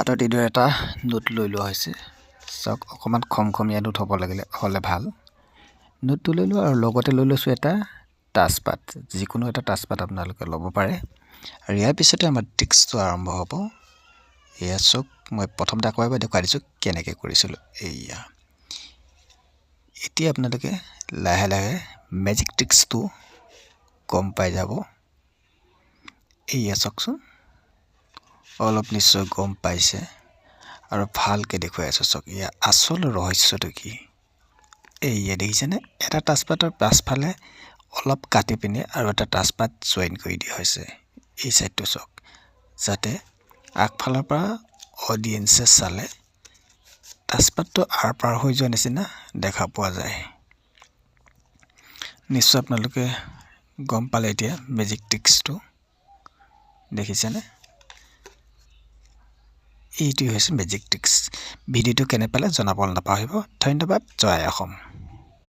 হাতত এইদৰে এটা নোট লৈ লোৱা হৈছে চাওক অকমান খমখমীয়া নোট হ'ব হ'লে ভাল নোটটো লৈ লোৱা আৰু লগতে লৈ লৈছোঁ এটা টাচপাত যিকোনো এটা টাচপাত আপোনালোকে ল'ব পাৰে আৰু ইয়াৰ পিছতে আমাৰ ট্ৰিক্সটো আৰম্ভ হ'ব এয়া চাওক মই প্ৰথমতে আকৌ এবাৰ দেখুৱাই দিছোঁ কেনেকৈ কৰিছিলোঁ এয়া এতিয়া আপোনালোকে লাহে লাহে মেজিক ট্ৰিক্সটো গম পাই যাব এয়া চাওকচোন অলপ নিশ্চয় গম পাইছে আৰু ভালকৈ দেখুৱাই আছোঁ চাওক এয়া আচল ৰহস্যটো কি এয়া দেখিছেনে এটা টাচপাতৰ পাছফালে অলপ কাটি পিনে আৰু এটা টাচপাত জইন কৰি দিয়া হৈছে এই সাইডটো চাওক যাতে আগফালৰ পৰা অডিয়েন্সে চালে টাচপাতটো আৰ পাৰ হৈ যোৱা নিচিনা দেখা পোৱা যায় নিশ্চয় আপোনালোকে গম পালে এতিয়া মেজিক ট্ৰিক্সটো দেখিছেনে এইটোৱে হৈছে মেজিক ট্ৰিক্স ভিডিঅ'টো কেনে পালে জনাবলৈ নাপাহৰিব ধন্যবাদ জয় অসম